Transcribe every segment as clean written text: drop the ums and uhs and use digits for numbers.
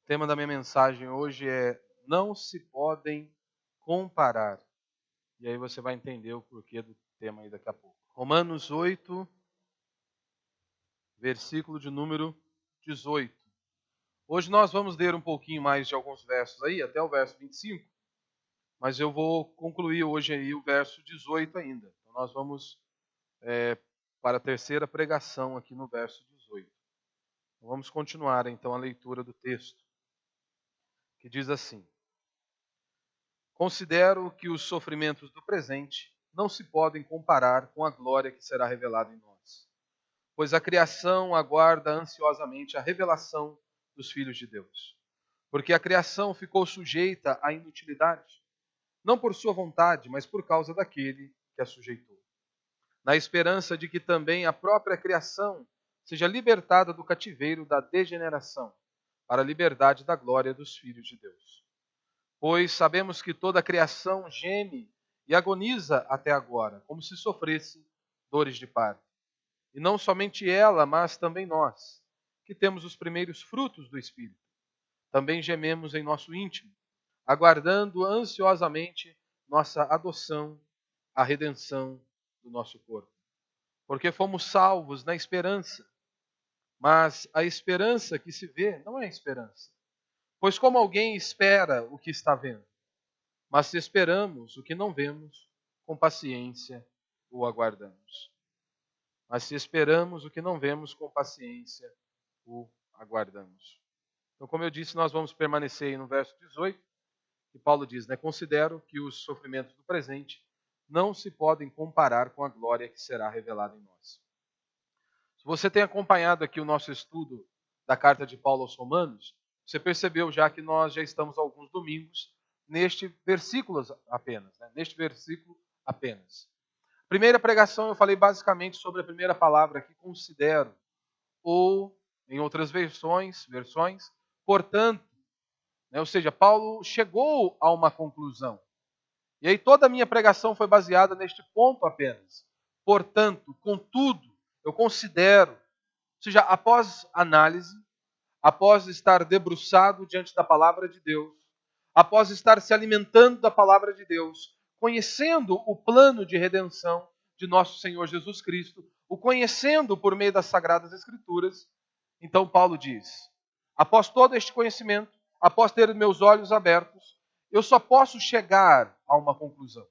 tema da minha mensagem hoje é: não se podem comparar. E aí você vai entender o porquê do tema aí daqui a pouco. Romanos 8, versículo de número 18. Hoje nós vamos ler um pouquinho mais de alguns versos aí, até o verso 25, mas eu vou concluir hoje aí o verso 18 ainda. Então nós vamos para a terceira pregação aqui no verso 18. Vamos continuar então a leitura do texto, que diz assim: Considero que os sofrimentos do presente não se podem comparar com a glória que será revelada em nós, pois a criação aguarda ansiosamente a revelação dos filhos de Deus. Porque a criação ficou sujeita à inutilidade, não por sua vontade, mas por causa daquele que a sujeitou, na esperança de que também a própria criação seja libertada do cativeiro da degeneração, para a liberdade da glória dos filhos de Deus. Pois sabemos que toda a criação geme e agoniza até agora, como se sofresse dores de parto. E não somente ela, mas também nós, que temos os primeiros frutos do Espírito. Também gememos em nosso íntimo, aguardando ansiosamente nossa adoção, a redenção do nosso corpo. Porque fomos salvos na esperança, mas a esperança que se vê não é esperança. Pois como alguém espera o que está vendo? Mas se esperamos o que não vemos, com paciência o aguardamos. Mas se esperamos o que não vemos, com paciência o aguardamos. Então, como eu disse, nós vamos permanecer aí no verso 18, que Paulo diz, né? Considero que os sofrimentos do presente não se podem comparar com a glória que será revelada em nós. Se você tem acompanhado aqui o nosso estudo da carta de Paulo aos Romanos, você percebeu já que nós já estamos há alguns domingos neste versículo apenas, né? Neste versículo apenas. Primeira pregação eu falei basicamente sobre a primeira palavra que considero, ou em outras versões, portanto, né? Ou seja, Paulo chegou a uma conclusão. E aí toda a minha pregação foi baseada neste ponto apenas. Portanto, contudo, eu considero, ou seja, após análise, após estar debruçado diante da palavra de Deus, após estar se alimentando da palavra de Deus, conhecendo o plano de redenção de nosso Senhor Jesus Cristo, o conhecendo por meio das Sagradas Escrituras, então Paulo diz, após todo este conhecimento, após ter meus olhos abertos, eu só posso chegar a uma conclusão.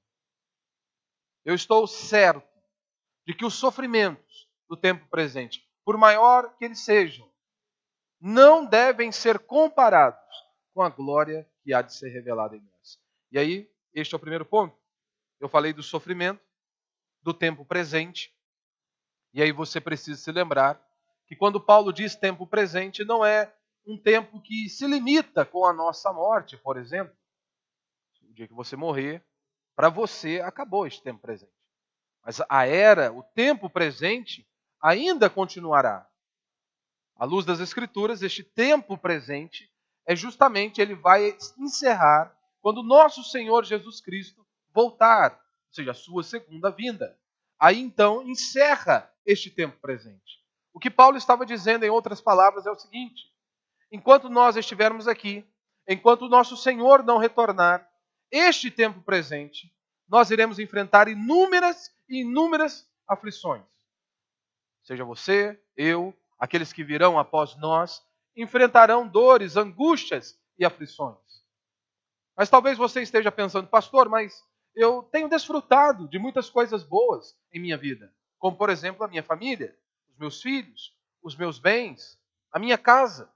Eu estou certo de que os sofrimentos do tempo presente, por maior que eles sejam, não devem ser comparados com a glória que há de ser revelada em nós. E aí, este é o primeiro ponto. Eu falei do sofrimento, do tempo presente, e aí você precisa se lembrar que quando Paulo diz tempo presente, não é um tempo que se limita com a nossa morte, por exemplo. O dia que você morrer, para você acabou este tempo presente. Mas a era, o tempo presente, ainda continuará. À luz das Escrituras, este tempo presente é justamente, ele vai encerrar quando nosso Senhor Jesus Cristo voltar, ou seja, a sua segunda vinda. Aí então encerra este tempo presente. O que Paulo estava dizendo, em outras palavras, é o seguinte: enquanto nós estivermos aqui, enquanto o nosso Senhor não retornar, este tempo presente, nós iremos enfrentar inúmeras e inúmeras aflições. Seja você, eu, aqueles que virão após nós, enfrentarão dores, angústias e aflições. Mas talvez você esteja pensando, pastor, mas eu tenho desfrutado de muitas coisas boas em minha vida. Como, por exemplo, a minha família, os meus filhos, os meus bens, a minha casa.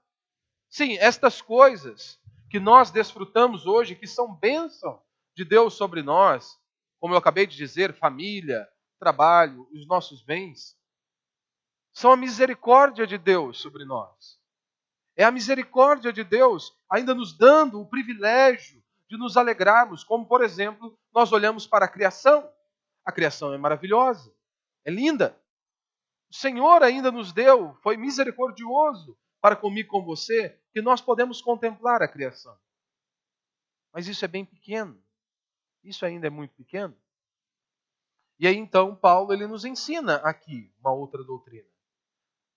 Sim, estas coisas que nós desfrutamos hoje, que são bênção de Deus sobre nós, como eu acabei de dizer, família, trabalho, os nossos bens, são a misericórdia de Deus sobre nós. É a misericórdia de Deus ainda nos dando o privilégio de nos alegrarmos, como, por exemplo, nós olhamos para a criação. A criação é maravilhosa, é linda. O Senhor ainda nos deu, foi misericordioso para comigo e com você, que nós podemos contemplar a criação. Mas isso é bem pequeno. Isso ainda é muito pequeno. E aí então Paulo ele nos ensina aqui uma outra doutrina.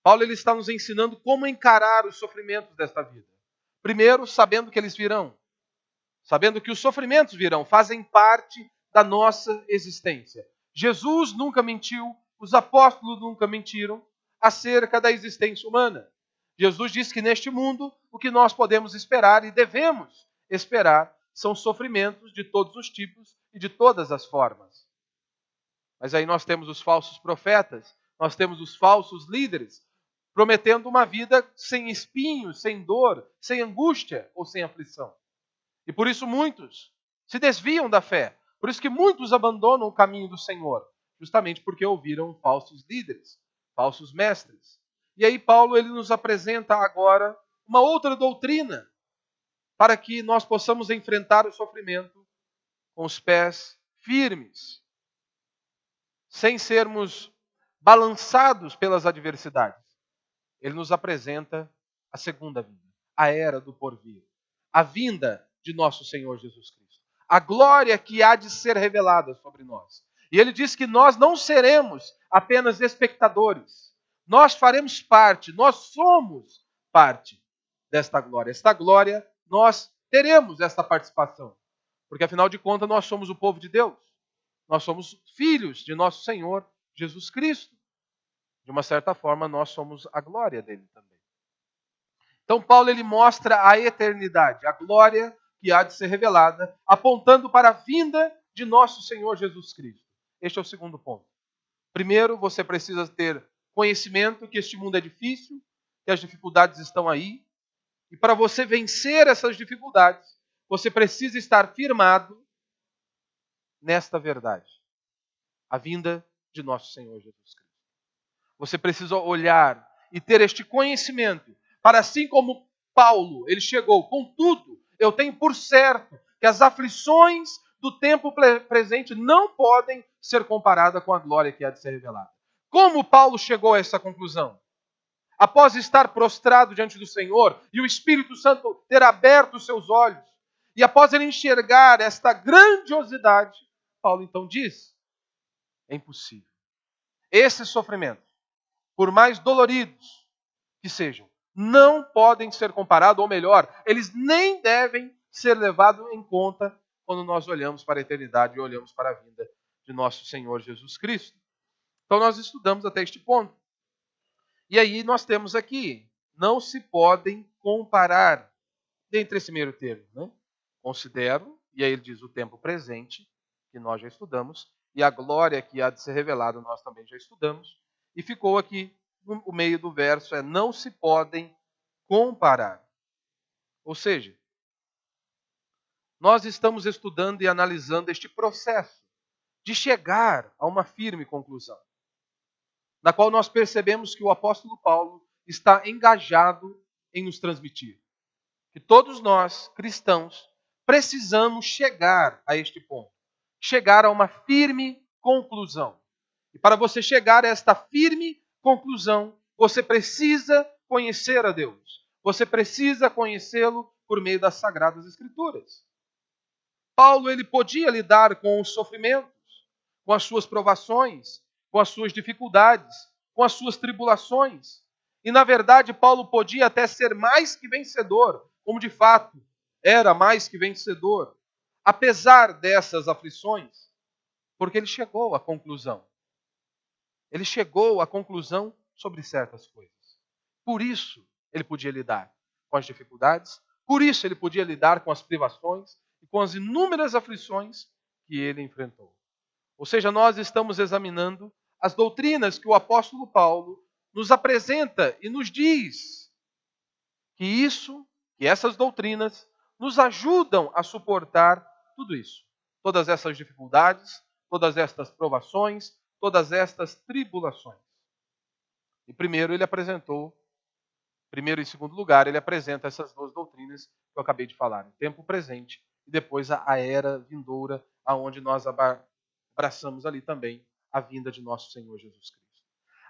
Paulo ele está nos ensinando como encarar os sofrimentos desta vida. Primeiro, sabendo que eles virão. Sabendo que os sofrimentos virão, fazem parte da nossa existência. Jesus nunca mentiu, os apóstolos nunca mentiram acerca da existência humana. Jesus disse que neste mundo o que nós podemos esperar e devemos esperar são sofrimentos de todos os tipos e de todas as formas. Mas aí nós temos os falsos profetas, nós temos os falsos líderes, prometendo uma vida sem espinhos, sem dor, sem angústia ou sem aflição. E por isso muitos se desviam da fé. Por isso que muitos abandonam o caminho do Senhor, justamente porque ouviram falsos líderes, falsos mestres. E aí Paulo ele nos apresenta agora uma outra doutrina para que nós possamos enfrentar o sofrimento com os pés firmes, sem sermos balançados pelas adversidades. Ele nos apresenta a segunda vinda, a era do porvir, a vinda de nosso Senhor Jesus Cristo, a glória que há de ser revelada sobre nós. E ele diz que nós não seremos apenas espectadores, nós faremos parte, nós somos parte desta glória. Esta glória, nós teremos esta participação, porque afinal de contas nós somos o povo de Deus, nós somos filhos de nosso Senhor Jesus Cristo. De uma certa forma, nós somos a glória dele também. Então, Paulo ele mostra a eternidade, a glória que há de ser revelada, apontando para a vinda de nosso Senhor Jesus Cristo. Este é o segundo ponto. Primeiro, você precisa ter conhecimento que este mundo é difícil, que as dificuldades estão aí. E para você vencer essas dificuldades, você precisa estar firmado nesta verdade. A vinda de nosso Senhor Jesus Cristo. Você precisa olhar e ter este conhecimento, para assim como Paulo, ele chegou, contudo, eu tenho por certo que as aflições do tempo presente não podem ser comparadas com a glória que há de ser revelada. Como Paulo chegou a essa conclusão? Após estar prostrado diante do Senhor e o Espírito Santo ter aberto os seus olhos, e após ele enxergar esta grandiosidade, Paulo então diz, é impossível. Esses sofrimentos, por mais doloridos que sejam, não podem ser comparados, ou melhor, eles nem devem ser levados em conta quando nós olhamos para a eternidade e olhamos para a vinda de nosso Senhor Jesus Cristo. Então nós estudamos até este ponto. E aí nós temos aqui, não se podem comparar dentre esse meio termo. Né? Considero, e aí ele diz o tempo presente, que nós já estudamos, e a glória que há de ser revelada nós também já estudamos, e ficou aqui o meio do verso, não se podem comparar. Ou seja, nós estamos estudando e analisando este processo de chegar a uma firme conclusão, na qual nós percebemos que o apóstolo Paulo está engajado em nos transmitir. Que todos nós, cristãos, precisamos chegar a este ponto. Chegar a uma firme conclusão. E para você chegar a esta firme conclusão, você precisa conhecer a Deus. Você precisa conhecê-lo por meio das Sagradas Escrituras. Paulo ele podia lidar com os sofrimentos, com as suas provações, com as suas dificuldades, com as suas tribulações. E na verdade Paulo podia até ser mais que vencedor, como de fato era mais que vencedor, apesar dessas aflições, porque ele chegou à conclusão. Ele chegou à conclusão sobre certas coisas. Por isso ele podia lidar com as dificuldades, por isso ele podia lidar com as privações e com as inúmeras aflições que ele enfrentou. Ou seja, nós estamos examinando as doutrinas que o apóstolo Paulo nos apresenta e nos diz que essas doutrinas nos ajudam a suportar tudo isso. Todas essas dificuldades, todas estas provações, todas estas tribulações. E primeiro e segundo lugar, ele apresenta essas duas doutrinas que eu acabei de falar. O tempo presente e depois a era vindoura, aonde nós abraçamos ali também a vinda de nosso Senhor Jesus Cristo.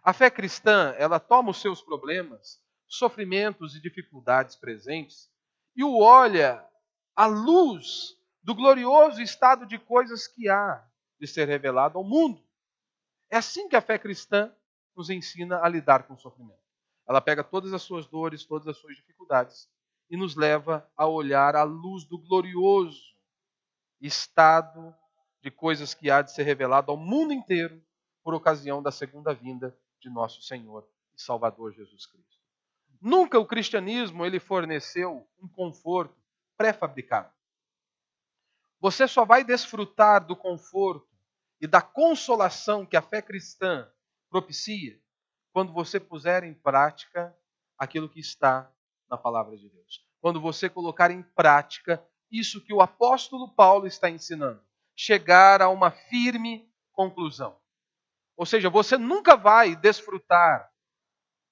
A fé cristã, ela toma os seus problemas, sofrimentos e dificuldades presentes e o olha à luz do glorioso estado de coisas que há de ser revelado ao mundo. É assim que a fé cristã nos ensina a lidar com o sofrimento. Ela pega todas as suas dores, todas as suas dificuldades e nos leva a olhar à luz do glorioso estado de coisas que há de ser revelado ao mundo inteiro por ocasião da segunda vinda de nosso Senhor e Salvador Jesus Cristo. Nunca o cristianismo ele forneceu um conforto pré-fabricado. Você só vai desfrutar do conforto e da consolação que a fé cristã propicia quando você puser em prática aquilo que está na palavra de Deus. Quando você colocar em prática isso que o apóstolo Paulo está ensinando. Chegar a uma firme conclusão. Ou seja, você nunca vai desfrutar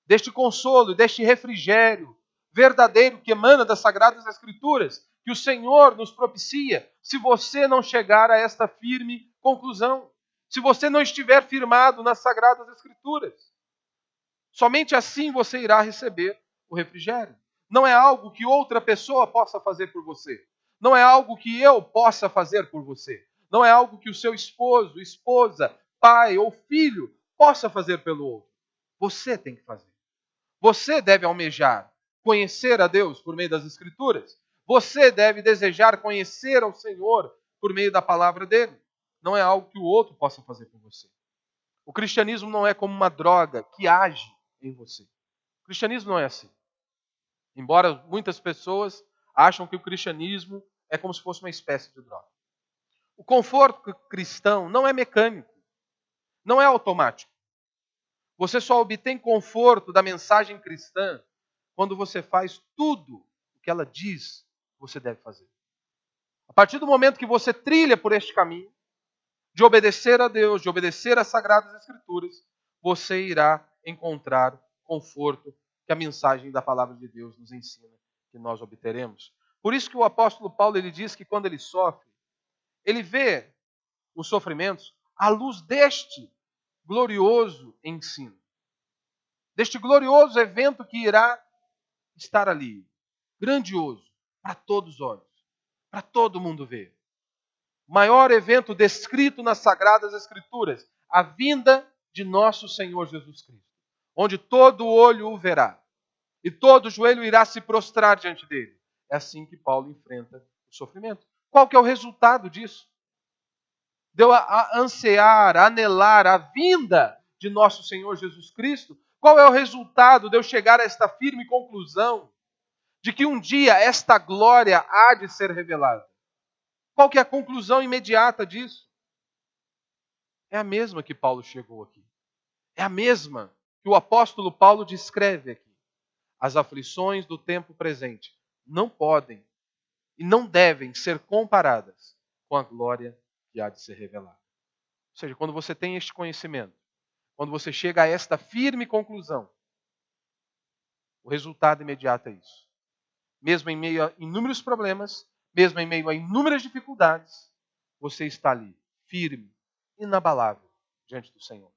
deste consolo, deste refrigério verdadeiro que emana das Sagradas Escrituras, que o Senhor nos propicia, se você não chegar a esta firme conclusão. Se você não estiver firmado nas Sagradas Escrituras. Somente assim você irá receber o refrigério. Não é algo que outra pessoa possa fazer por você. Não é algo que eu possa fazer por você. Não é algo que o seu esposo, esposa, pai ou filho possa fazer pelo outro. Você tem que fazer. Você deve almejar conhecer a Deus por meio das Escrituras. Você deve desejar conhecer ao Senhor por meio da palavra dele. Não é algo que o outro possa fazer por você. O cristianismo não é como uma droga que age em você. O cristianismo não é assim. Embora muitas pessoas acham que o cristianismo é como se fosse uma espécie de droga. O conforto cristão não é mecânico, não é automático. Você só obtém conforto da mensagem cristã quando você faz tudo o que ela diz que você deve fazer. A partir do momento que você trilha por este caminho, de obedecer a Deus, de obedecer às Sagradas Escrituras, você irá encontrar conforto que a mensagem da palavra de Deus nos ensina que nós obteremos. Por isso que o apóstolo Paulo ele diz que quando ele sofre, ele vê os sofrimentos à luz deste glorioso ensino. Deste glorioso evento que irá estar ali. Grandioso, para todos os olhos, para todo mundo ver. O maior evento descrito nas Sagradas Escrituras, a vinda de nosso Senhor Jesus Cristo, onde todo olho o verá e todo joelho irá se prostrar diante dele. É assim que Paulo enfrenta o sofrimento. Qual que é o resultado disso? Deu a ansiar, a anelar a vinda de nosso Senhor Jesus Cristo. Qual é o resultado de eu chegar a esta firme conclusão de que um dia esta glória há de ser revelada? Qual que é a conclusão imediata disso? É a mesma que Paulo chegou aqui. É a mesma que o apóstolo Paulo descreve aqui. As aflições do tempo presente não podem e não devem ser comparadas com a glória que há de ser revelada. Ou seja, quando você tem este conhecimento, quando você chega a esta firme conclusão, o resultado imediato é isso. Mesmo em meio a inúmeros problemas, mesmo em meio a inúmeras dificuldades, você está ali, firme, inabalável, diante do Senhor.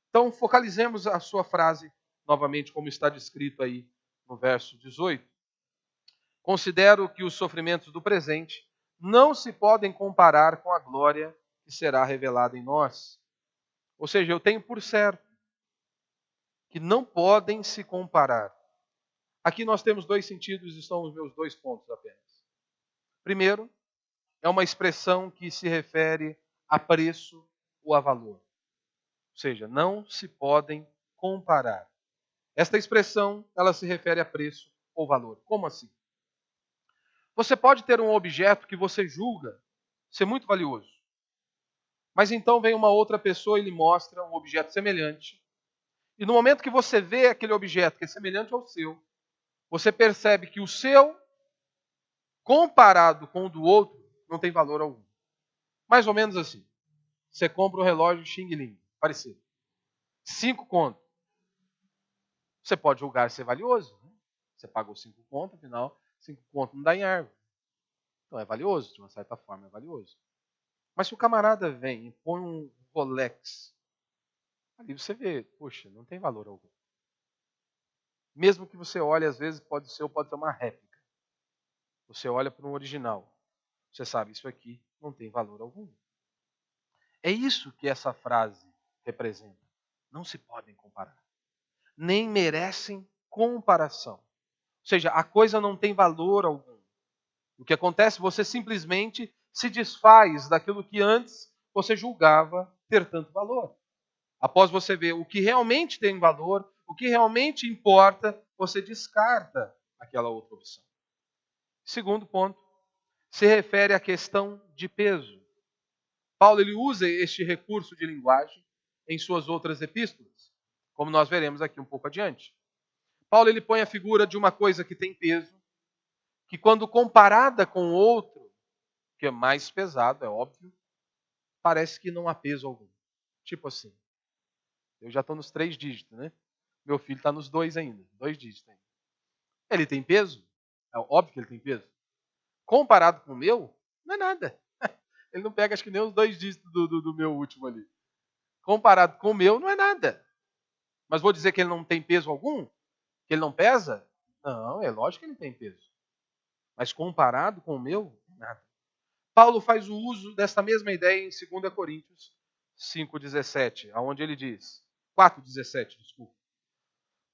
Então, focalizemos a sua frase novamente, como está descrito aí no verso 18. Considero que os sofrimentos do presente não se podem comparar com a glória que será revelada em nós. Ou seja, eu tenho por certo que não podem se comparar. Aqui nós temos dois sentidos, estão os meus dois pontos apenas. Primeiro, é uma expressão que se refere a preço ou a valor. Ou seja, não se podem comparar. Esta expressão, ela se refere a preço ou valor. Como assim? Você pode ter um objeto que você julga ser muito valioso. Mas então vem uma outra pessoa e lhe mostra um objeto semelhante. E no momento que você vê aquele objeto que é semelhante ao seu, você percebe que o seu, comparado com o do outro, não tem valor algum. Mais ou menos assim. Você compra um relógio Xing Ling, parecido. 5 conto. Você pode julgar ser valioso. Né? Você pagou 5 conto, afinal, 5 conto não dá em árvore. Então é valioso, de uma certa forma é valioso. Mas se o camarada vem e põe um Rolex, ali você vê, poxa, não tem valor algum. Mesmo que você olhe, às vezes pode ser uma réplica. Você olha para um original. Você sabe, isso aqui não tem valor algum. É isso que essa frase representa. Não se podem comparar. Nem merecem comparação. Ou seja, a coisa não tem valor algum. O que acontece, você simplesmente se desfaz daquilo que antes você julgava ter tanto valor. Após você ver o que realmente tem valor, o que realmente importa, você descarta aquela outra opção. Segundo ponto, se refere à questão de peso. Paulo ele usa este recurso de linguagem em suas outras epístolas, como nós veremos aqui um pouco adiante. Paulo ele põe a figura de uma coisa que tem peso, que quando comparada com outro, que é mais pesado, é óbvio, parece que não há peso algum. Tipo assim, eu já estou nos 3 dígitos, né? Meu filho está nos 2 ainda, 2 dígitos ainda. Ele tem peso? É óbvio que ele tem peso. Comparado com o meu, não é nada. Ele não pega, acho que nem os 2 dígitos do meu último ali. Comparado com o meu, não é nada. Mas vou dizer que ele não tem peso algum? Que ele não pesa? Não, é lógico que ele tem peso. Mas comparado com o meu, nada. Paulo faz o uso dessa mesma ideia em 2 Coríntios 5,17, onde ele diz, 4,17, desculpa.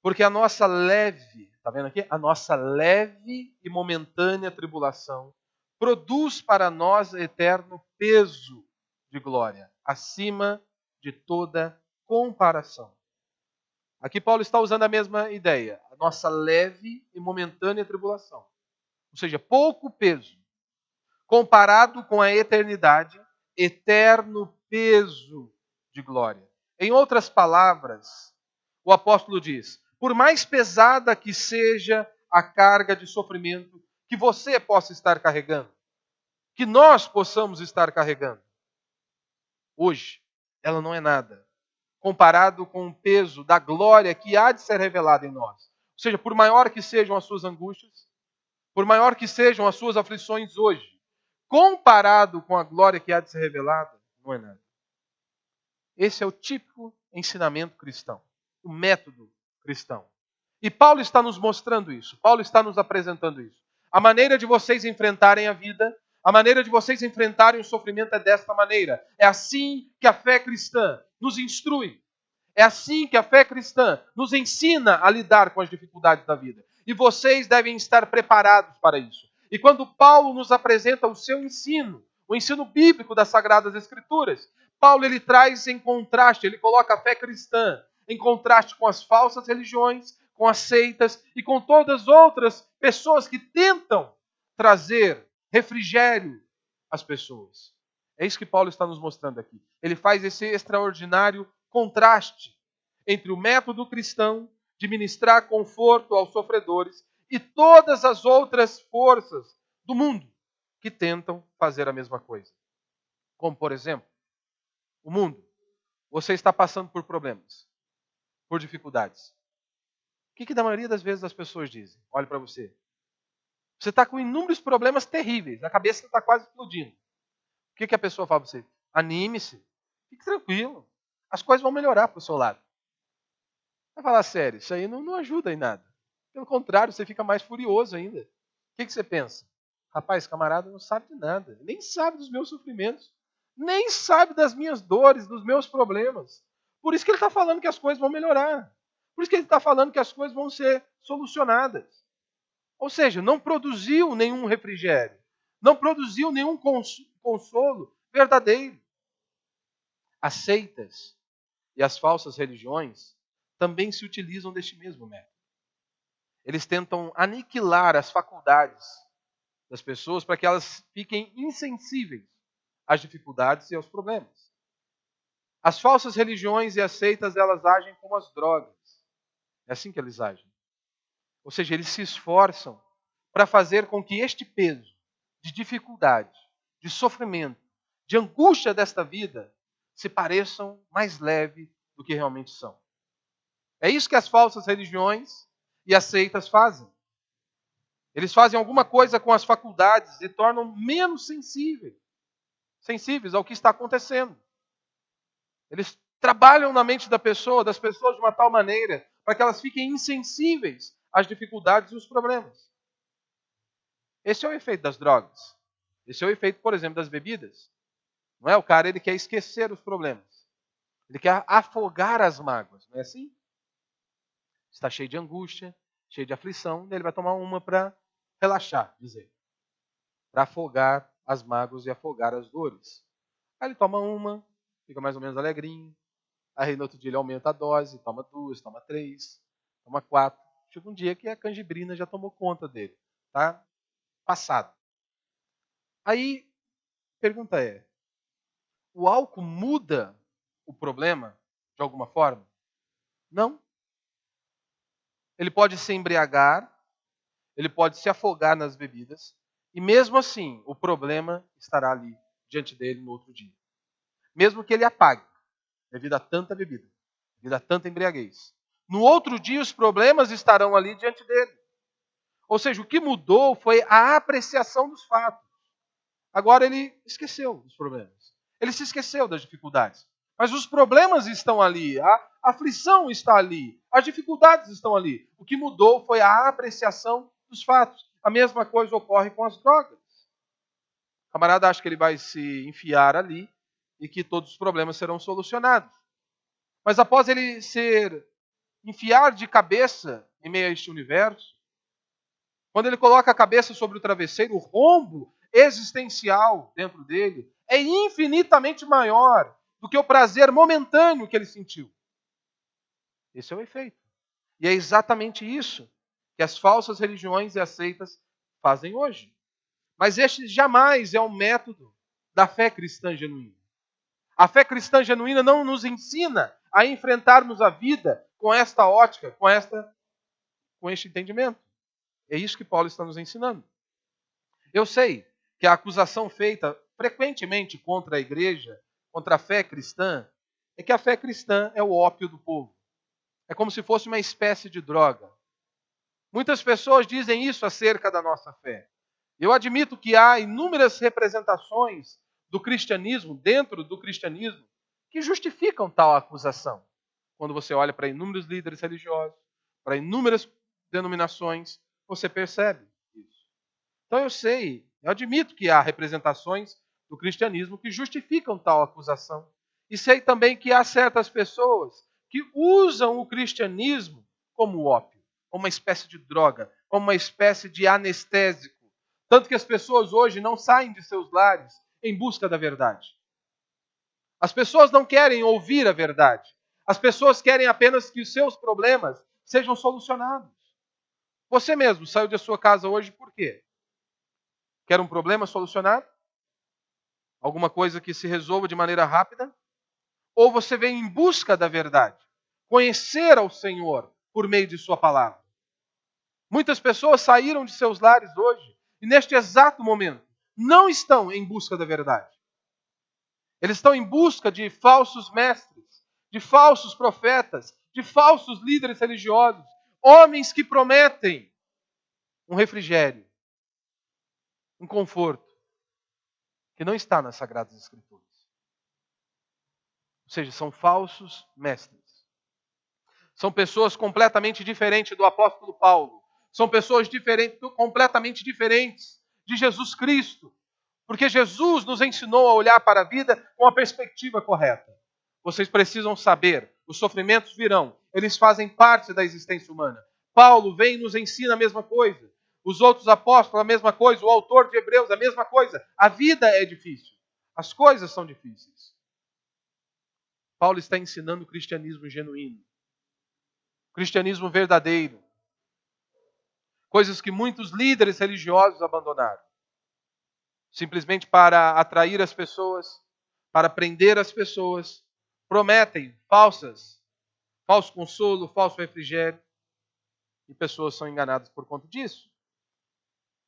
Porque a nossa leve, está vendo aqui? A nossa leve e momentânea tribulação produz para nós eterno peso de glória, acima de toda comparação. Aqui Paulo está usando a mesma ideia, a nossa leve e momentânea tribulação. Ou seja, pouco peso, comparado com a eternidade, eterno peso de glória. Em outras palavras, o apóstolo diz, por mais pesada que seja a carga de sofrimento que você possa estar carregando, que nós possamos estar carregando, hoje, ela não é nada, comparado com o peso da glória que há de ser revelada em nós. Ou seja, por maior que sejam as suas angústias, por maior que sejam as suas aflições hoje, comparado com a glória que há de ser revelada, não é nada. Esse é o típico ensinamento cristão, o método cristão. E Paulo está nos mostrando isso, Paulo está nos apresentando isso. A maneira de vocês enfrentarem a vida, a maneira de vocês enfrentarem o sofrimento é desta maneira. É assim que a fé cristã nos instrui. É assim que a fé cristã nos ensina a lidar com as dificuldades da vida. E vocês devem estar preparados para isso. E quando Paulo nos apresenta o seu ensino, o ensino bíblico das Sagradas Escrituras, Paulo ele traz em contraste, ele coloca a fé cristã em contraste com as falsas religiões, com as seitas e com todas as outras pessoas que tentam trazer refrigério às pessoas. É isso que Paulo está nos mostrando aqui. Ele faz esse extraordinário contraste entre o método cristão de ministrar conforto aos sofredores e todas as outras forças do mundo que tentam fazer a mesma coisa. Como, por exemplo, o mundo. Você está passando por problemas, por dificuldades. O que da maioria das vezes as pessoas dizem? Olhe para você. Você está com inúmeros problemas terríveis, a cabeça está quase explodindo. O que a pessoa fala para você? Anime-se, fique tranquilo, as coisas vão melhorar para o seu lado. Vai falar sério, isso aí não ajuda em nada. Pelo contrário, você fica mais furioso ainda. O que você pensa? Rapaz, camarada não sabe de nada, nem sabe dos meus sofrimentos, nem sabe das minhas dores, dos meus problemas. Por isso que ele está falando que as coisas vão melhorar. Por isso que ele está falando que as coisas vão ser solucionadas. Ou seja, não produziu nenhum refrigério, não produziu nenhum consolo verdadeiro. As seitas e as falsas religiões também se utilizam deste mesmo método. Eles tentam aniquilar as faculdades das pessoas para que elas fiquem insensíveis às dificuldades e aos problemas. As falsas religiões e as seitas, elas agem como as drogas. É assim que eles agem. Ou seja, eles se esforçam para fazer com que este peso de dificuldade, de sofrimento, de angústia desta vida se pareçam mais leve do que realmente são. É isso que as falsas religiões e as seitas fazem. Eles fazem alguma coisa com as faculdades e tornam menos sensíveis ao que está acontecendo. Eles trabalham na mente das pessoas de uma tal maneira para que elas fiquem insensíveis às dificuldades e os problemas. Esse é o efeito das drogas. Esse é o efeito, por exemplo, das bebidas. Não é? O cara ele quer esquecer os problemas. Ele quer afogar as mágoas, não é assim? Está cheio de angústia, cheio de aflição, ele vai tomar uma para relaxar, dizer, para afogar as mágoas e afogar as dores. Aí ele toma uma, fica mais ou menos alegrinho. Aí no outro dia ele aumenta a dose, toma 2, toma 3, toma 4. Chega um dia que a canjibrina já tomou conta dele. Tá passado. Aí, a pergunta é, o álcool muda o problema de alguma forma? Não. Ele pode se embriagar, ele pode se afogar nas bebidas, e mesmo assim, o problema estará ali diante dele no outro dia. Mesmo que ele apague, devido a tanta bebida, devido a tanta embriaguez. No outro dia, os problemas estarão ali diante dele. Ou seja, o que mudou foi a apreciação dos fatos. Agora ele esqueceu dos problemas. Ele se esqueceu das dificuldades. Mas os problemas estão ali, a aflição está ali, as dificuldades estão ali. O que mudou foi a apreciação dos fatos. A mesma coisa ocorre com as drogas. O camarada acha que ele vai se enfiar ali e que todos os problemas serão solucionados. Mas após ele enfiar de cabeça em meio a este universo, quando ele coloca a cabeça sobre o travesseiro, o rombo existencial dentro dele é infinitamente maior do que o prazer momentâneo que ele sentiu. Esse é o efeito. E é exatamente isso que as falsas religiões e as seitas fazem hoje. Mas este jamais é o método da fé cristã genuína. A fé cristã genuína não nos ensina a enfrentarmos a vida com esta ótica, com este entendimento. É isso que Paulo está nos ensinando. Eu sei que a acusação feita frequentemente contra a igreja, contra a fé cristã, é que a fé cristã é o ópio do povo. É como se fosse uma espécie de droga. Muitas pessoas dizem isso acerca da nossa fé. Eu admito que há inúmeras representações do cristianismo, dentro do cristianismo, que justificam tal acusação. Quando você olha para inúmeros líderes religiosos, para inúmeras denominações, você percebe isso. Então eu admito que há representações do cristianismo que justificam tal acusação. E sei também que há certas pessoas que usam o cristianismo como ópio, como uma espécie de droga, como uma espécie de anestésico. Tanto que as pessoas hoje não saem de seus lares em busca da verdade. As pessoas não querem ouvir a verdade. As pessoas querem apenas que os seus problemas sejam solucionados. Você mesmo saiu da sua casa hoje por quê? Quer um problema solucionado? Alguma coisa que se resolva de maneira rápida? Ou você vem em busca da verdade? Conhecer ao Senhor por meio de sua palavra. Muitas pessoas saíram de seus lares hoje e neste exato momento não estão em busca da verdade. Eles estão em busca de falsos mestres, de falsos profetas, de falsos líderes religiosos, homens que prometem um refrigério, um conforto, que não está nas Sagradas Escrituras. Ou seja, são falsos mestres. São pessoas completamente diferentes do apóstolo Paulo. São pessoas completamente diferentes de Jesus Cristo. Porque Jesus nos ensinou a olhar para a vida com a perspectiva correta. Vocês precisam saber, os sofrimentos virão. Eles fazem parte da existência humana. Paulo vem e nos ensina a mesma coisa. Os outros apóstolos a mesma coisa. O autor de Hebreus a mesma coisa. A vida é difícil. As coisas são difíceis. Paulo está ensinando o cristianismo genuíno. O cristianismo verdadeiro. Coisas que muitos líderes religiosos abandonaram. Simplesmente para atrair as pessoas, para prender as pessoas. Prometem falso consolo, falso refrigério. E pessoas são enganadas por conta disso.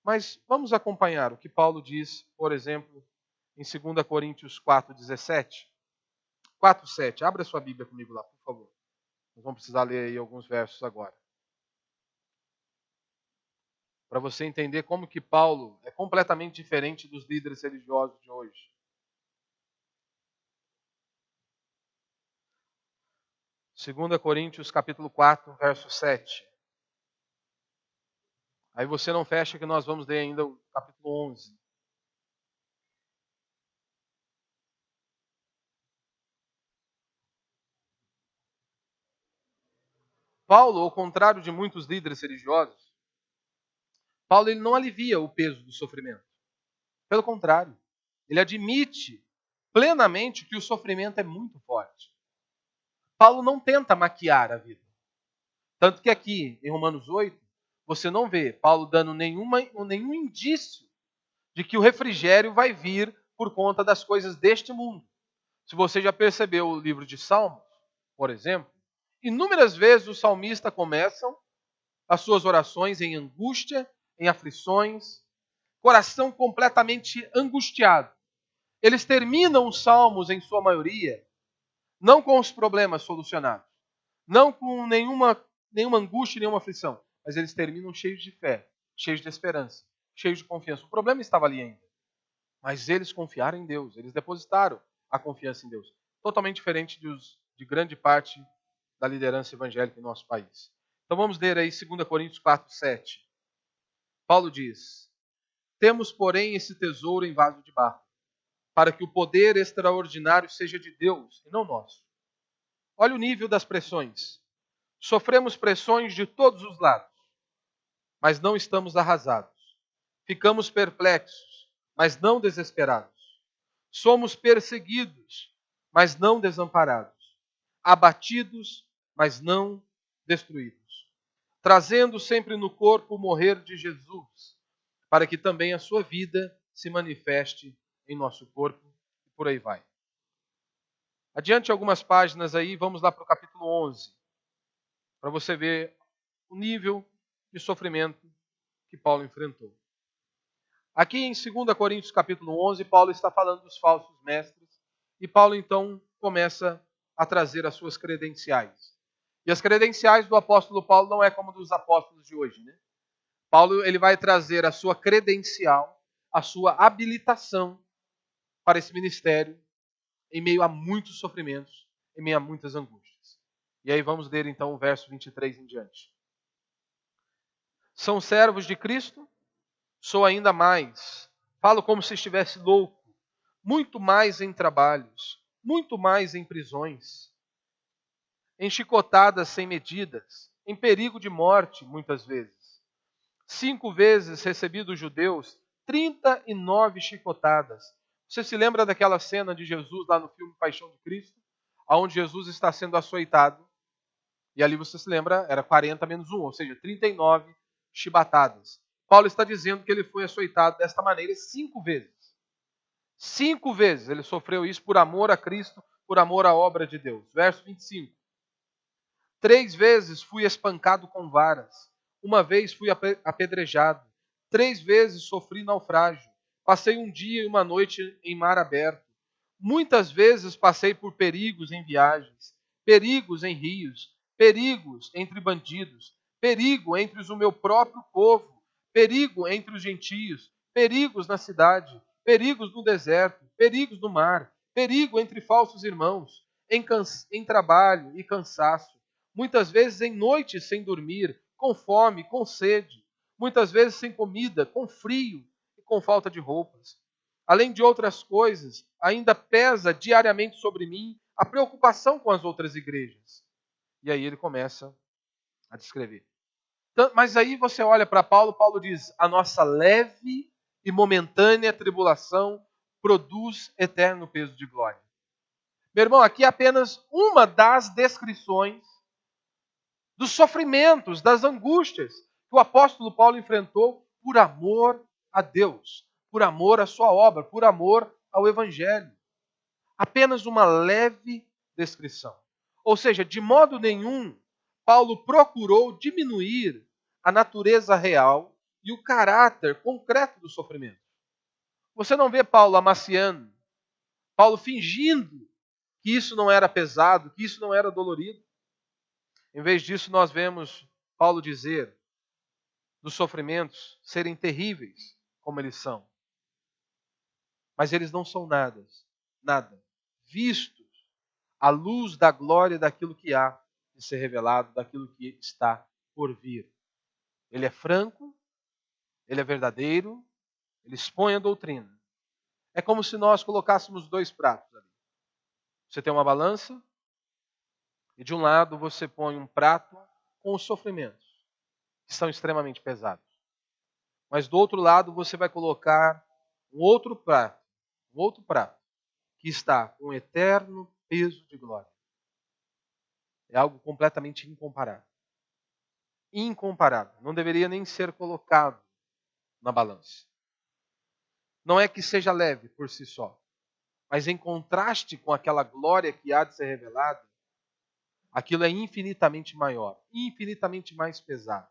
Mas vamos acompanhar o que Paulo diz, por exemplo, em 2 Coríntios 4:17. 4:7. Abra sua Bíblia comigo lá, por favor. Nós vamos precisar ler aí alguns versos agora. Para você entender como que Paulo é completamente diferente dos líderes religiosos de hoje. 2 Coríntios capítulo 4, verso 7. Aí você não fecha que nós vamos ler ainda o capítulo 11. Paulo, ao contrário de muitos líderes religiosos, Paulo ele não alivia o peso do sofrimento. Pelo contrário, ele admite plenamente que o sofrimento é muito forte. Paulo não tenta maquiar a vida. Tanto que aqui, em Romanos 8, você não vê Paulo dando nenhum indício de que o refrigério vai vir por conta das coisas deste mundo. Se você já percebeu o livro de Salmos, por exemplo, inúmeras vezes os salmistas começam as suas orações em angústia, em aflições, coração completamente angustiado. Eles terminam os salmos, em sua maioria, não com os problemas solucionados, não com nenhuma angústia, nenhuma aflição, mas eles terminam cheios de fé, cheios de esperança, cheios de confiança. O problema estava ali ainda, mas eles confiaram em Deus, eles depositaram a confiança em Deus. Totalmente diferente de grande parte da liderança evangélica em nosso país. Então vamos ler aí 2 Coríntios 4, 7. Paulo diz: temos, porém, esse tesouro em vaso de barro, para que o poder extraordinário seja de Deus e não nosso. Olha o nível das pressões. Sofremos pressões de todos os lados, mas não estamos arrasados. Ficamos perplexos, mas não desesperados. Somos perseguidos, mas não desamparados. Abatidos, mas não destruídos. Trazendo sempre no corpo o morrer de Jesus, para que também a sua vida se manifeste em nosso corpo. E por aí vai. Adiante algumas páginas aí, vamos lá para o capítulo 11, para você ver o nível de sofrimento que Paulo enfrentou. Aqui em 2 Coríntios capítulo 11, Paulo está falando dos falsos mestres, e Paulo então começa a trazer as suas credenciais. E as credenciais do apóstolo Paulo não é como dos apóstolos de hoje, né? Paulo ele vai trazer a sua credencial, a sua habilitação para esse ministério em meio a muitos sofrimentos, em meio a muitas angústias. E aí vamos ler então o verso 23 em diante. São servos de Cristo? Sou ainda mais. Falo como se estivesse louco. Muito mais em trabalhos, muito mais em prisões, em chicotadas sem medidas, em perigo de morte, muitas vezes. 5 vezes recebi dos judeus 39 chicotadas. Você se lembra daquela cena de Jesus lá no filme Paixão de Cristo? Onde Jesus está sendo açoitado. E ali você se lembra, era 40 menos 1, ou seja, 39 chibatadas. Paulo está dizendo que ele foi açoitado desta maneira 5 vezes. 5 vezes ele sofreu isso por amor a Cristo, por amor à obra de Deus. Verso 25. 3 vezes fui espancado com varas. Uma vez fui apedrejado. 3 vezes sofri naufrágio. Passei um dia e uma noite em mar aberto. Muitas vezes passei por perigos em viagens, perigos em rios, perigos entre bandidos, perigo entre o meu próprio povo, perigo entre os gentios, perigos na cidade, perigos no deserto, perigos no mar, perigo entre falsos irmãos, em trabalho e cansaço, muitas vezes em noites sem dormir, com fome, com sede, muitas vezes sem comida, com frio e com falta de roupas. Além de outras coisas, ainda pesa diariamente sobre mim a preocupação com as outras igrejas. E aí ele começa a descrever. Mas aí você olha para Paulo, Paulo diz: a nossa leve e momentânea tribulação produz eterno peso de glória. Meu irmão, aqui é apenas uma das descrições dos sofrimentos, das angústias que o apóstolo Paulo enfrentou por amor a Deus, por amor à sua obra, por amor ao Evangelho. Apenas uma leve descrição. Ou seja, de modo nenhum, Paulo procurou diminuir a natureza real e o caráter concreto do sofrimento. Você não vê Paulo amaciando, Paulo fingindo que isso não era pesado, que isso não era dolorido. Em vez disso, nós vemos Paulo dizer dos sofrimentos serem terríveis como eles são. Mas eles não são nada, vistos à luz da glória daquilo que há de ser revelado, daquilo que está por vir. Ele é franco, ele é verdadeiro, ele expõe a doutrina. É como se nós colocássemos 2 pratos ali. Você tem uma balança e de um lado você põe um prato com os sofrimentos, que são extremamente pesados. Mas do outro lado você vai colocar um outro prato, que está com um eterno peso de glória. É algo completamente incomparável. Incomparável. Não deveria nem ser colocado na balança. Não é que seja leve por si só, mas em contraste com aquela glória que há de ser revelada, aquilo é infinitamente maior, infinitamente mais pesado.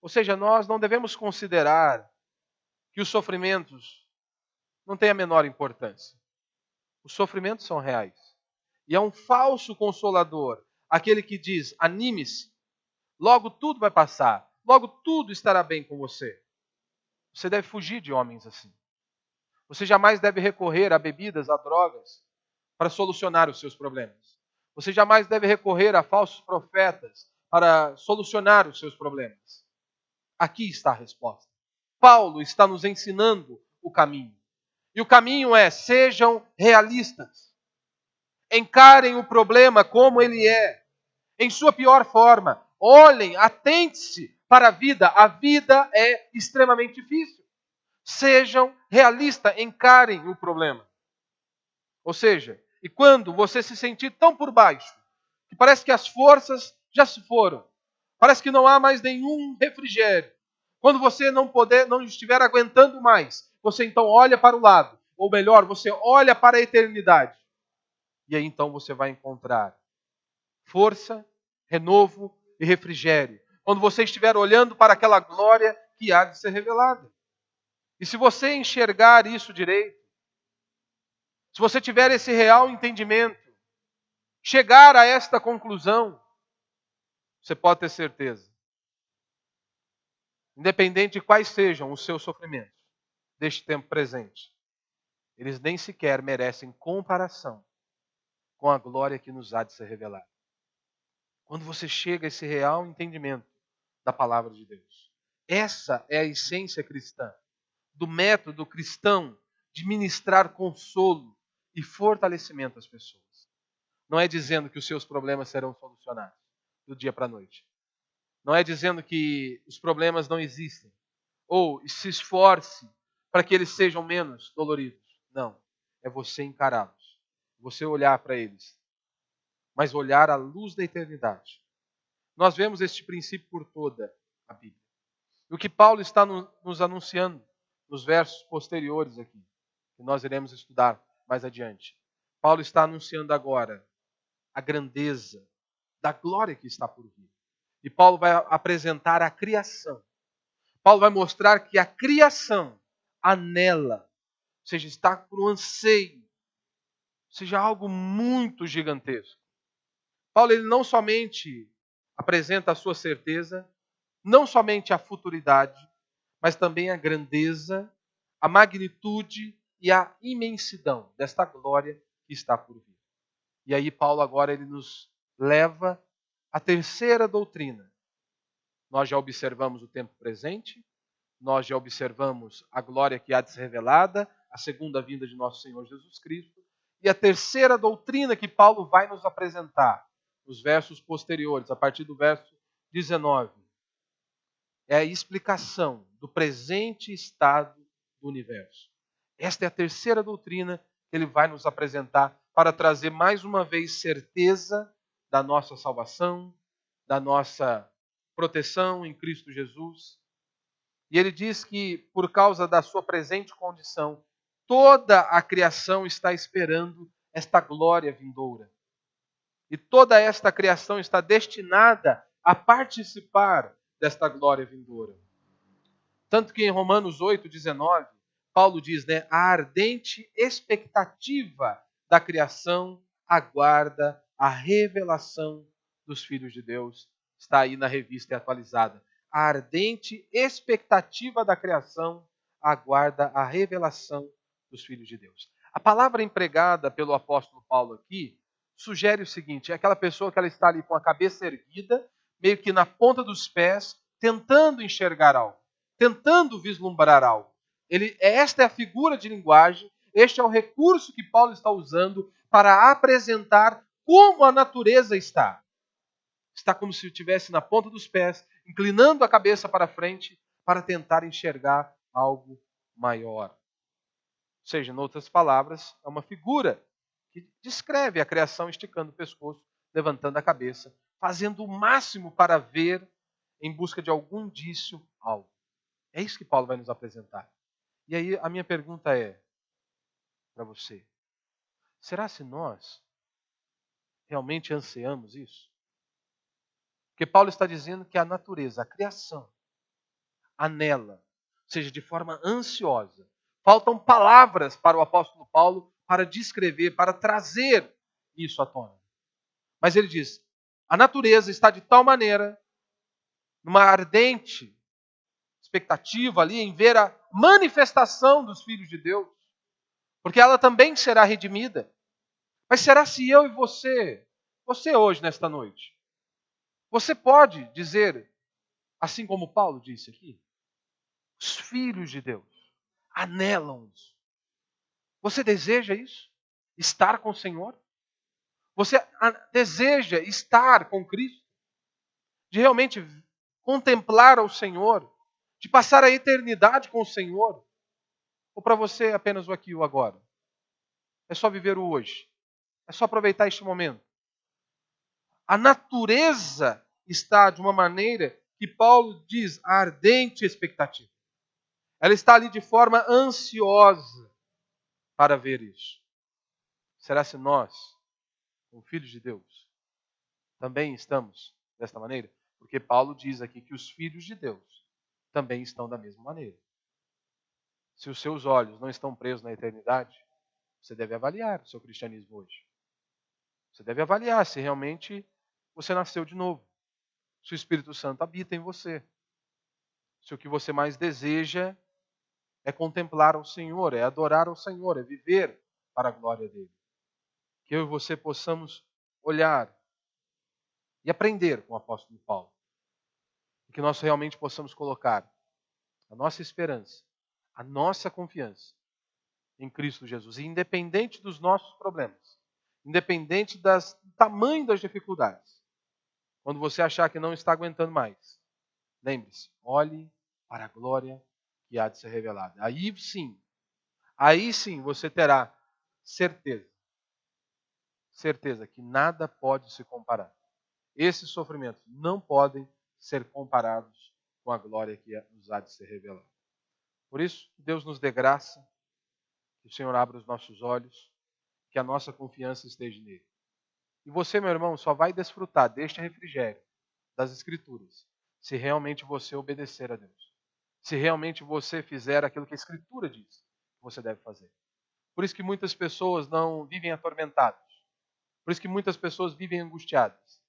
Ou seja, nós não devemos considerar que os sofrimentos não têm a menor importância. Os sofrimentos são reais. E é um falso consolador, aquele que diz, anime-se, logo tudo vai passar, logo tudo estará bem com você. Você deve fugir de homens assim. Você jamais deve recorrer a bebidas, a drogas, para solucionar os seus problemas. Você jamais deve recorrer a falsos profetas para solucionar os seus problemas. Aqui está a resposta. Paulo está nos ensinando o caminho. E o caminho é, sejam realistas. Encarem o problema como ele é, em sua pior forma. Olhem, atente-se para a vida. A vida é extremamente difícil. Sejam realistas, encarem o problema. Ou seja, e quando você se sentir tão por baixo, que parece que as forças já se foram, parece que não há mais nenhum refrigério, quando você não estiver aguentando mais, você então olha para o lado, ou melhor, você olha para a eternidade. E aí então você vai encontrar força, renovo e refrigério. Quando você estiver olhando para aquela glória que há de ser revelada. E se você enxergar isso direito, se você tiver esse real entendimento, chegar a esta conclusão, você pode ter certeza. Independente de quais sejam os seus sofrimentos deste tempo presente, eles nem sequer merecem comparação com a glória que nos há de ser revelada. Quando você chega a esse real entendimento da palavra de Deus, essa é a essência cristã, do método cristão de ministrar consolo e fortalecimento às pessoas. Não é dizendo que os seus problemas serão solucionados do dia para a noite. Não é dizendo que os problemas não existem. Ou se esforce para que eles sejam menos doloridos. Não. É você encará-los. Você olhar para eles. Mas olhar à luz da eternidade. Nós vemos este princípio por toda a Bíblia. E o que Paulo está nos anunciando nos versos posteriores aqui, que nós iremos estudar mais adiante. Paulo está anunciando agora a grandeza da glória que está por vir. E Paulo vai apresentar a criação. Paulo vai mostrar que a criação anela, ou seja, está por um anseio, ou seja, algo muito gigantesco. Paulo ele não somente apresenta a sua certeza, não somente a futuridade, mas também a grandeza, a magnitude e a imensidão desta glória que está por vir. E aí Paulo agora ele nos leva à terceira doutrina. Nós já observamos o tempo presente, nós já observamos a glória que há de ser revelada, a segunda vinda de nosso Senhor Jesus Cristo, e a terceira doutrina que Paulo vai nos apresentar, nos versos posteriores, a partir do verso 19, é a explicação do presente estado do universo. Esta é a terceira doutrina que ele vai nos apresentar para trazer mais uma vez certeza da nossa salvação, da nossa proteção em Cristo Jesus. E ele diz que, por causa da sua presente condição, toda a criação está esperando esta glória vindoura. E toda esta criação está destinada a participar desta glória vindoura. Tanto que em Romanos 8:19, Paulo diz, a ardente expectativa da criação aguarda a revelação dos filhos de Deus. Está aí na revista atualizada. A ardente expectativa da criação aguarda a revelação dos filhos de Deus. A palavra empregada pelo apóstolo Paulo aqui sugere o seguinte, é aquela pessoa que ela está ali com a cabeça erguida, meio que na ponta dos pés, tentando enxergar algo, tentando vislumbrar algo. Esta é a figura de linguagem, este é o recurso que Paulo está usando para apresentar como a natureza está. Está como se estivesse na ponta dos pés, inclinando a cabeça para frente para tentar enxergar algo maior. Ou seja, em outras palavras, é uma figura que descreve a criação esticando o pescoço, levantando a cabeça, fazendo o máximo para ver em busca de algum indício, algo. É isso que Paulo vai nos apresentar. E aí a minha pergunta é para você: será se nós realmente ansiamos isso? Porque Paulo está dizendo que a natureza, a criação, anela, ou seja, de forma ansiosa. Faltam palavras para o apóstolo Paulo para descrever, para trazer isso à tona. Mas ele diz: a natureza está de tal maneira, numa ardente expectativa ali em ver a manifestação dos filhos de Deus, porque ela também será redimida. Mas será se eu e você hoje, nesta noite, você pode dizer, assim como Paulo disse aqui, os filhos de Deus anelam isso. Você deseja isso? Estar com o Senhor? Você deseja estar com Cristo? De realmente contemplar ao Senhor? De passar a eternidade com o Senhor? Ou para você é apenas o aqui e o agora? É só viver o hoje? É só aproveitar este momento? A natureza está de uma maneira que Paulo diz, a ardente expectativa. Ela está ali de forma ansiosa para ver isso. Será se nós, como filhos de Deus, também estamos desta maneira? Porque Paulo diz aqui que os filhos de Deus também estão da mesma maneira. Se os seus olhos não estão presos na eternidade, você deve avaliar o seu cristianismo hoje. Você deve avaliar se realmente você nasceu de novo. Se o Espírito Santo habita em você. Se o que você mais deseja é contemplar ao Senhor, é adorar ao Senhor, é viver para a glória dele. Que eu e você possamos olhar e aprender com o apóstolo Paulo. E que nós realmente possamos colocar a nossa esperança, a nossa confiança em Cristo Jesus. E independente dos nossos problemas, independente do tamanho das dificuldades, quando você achar que não está aguentando mais, lembre-se, olhe para a glória que há de ser revelada. Aí sim você terá certeza que nada pode se comparar. Esses sofrimentos não podem ser comparados com a glória que nos há de ser revelada. Por isso, que Deus nos dê graça, que o Senhor abra os nossos olhos, que a nossa confiança esteja nele. E você, meu irmão, só vai desfrutar deste refrigério das Escrituras se realmente você obedecer a Deus. Se realmente você fizer aquilo que a Escritura diz que você deve fazer. Por isso que muitas pessoas não vivem atormentadas. Por isso que muitas pessoas vivem angustiadas.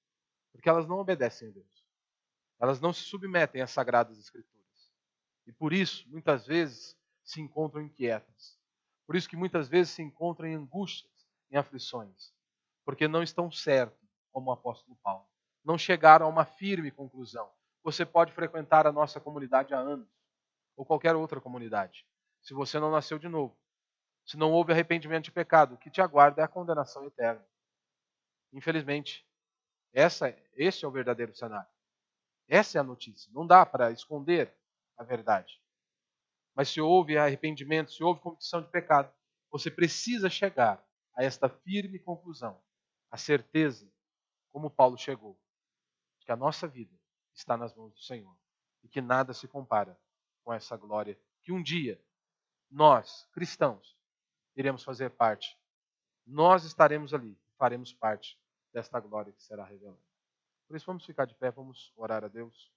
Porque elas não obedecem a Deus. Elas não se submetem às sagradas Escrituras. E por isso, muitas vezes, se encontram inquietas. Por isso que muitas vezes se encontram em angústias, em aflições. Porque não estão certos, como o apóstolo Paulo. Não chegaram a uma firme conclusão. Você pode frequentar a nossa comunidade há anos, ou qualquer outra comunidade. Se você não nasceu de novo, se não houve arrependimento de pecado, o que te aguarda é a condenação eterna. Infelizmente, esse é o verdadeiro cenário. Essa é a notícia. Não dá para esconder a verdade. Mas se houve arrependimento, se houve convicção de pecado, você precisa chegar a esta firme conclusão, a certeza, como Paulo chegou, de que a nossa vida está nas mãos do Senhor e que nada se compara com essa glória que um dia nós, cristãos, iremos fazer parte. Nós estaremos ali, faremos parte desta glória que será revelada. Por isso, vamos ficar de pé, vamos orar a Deus.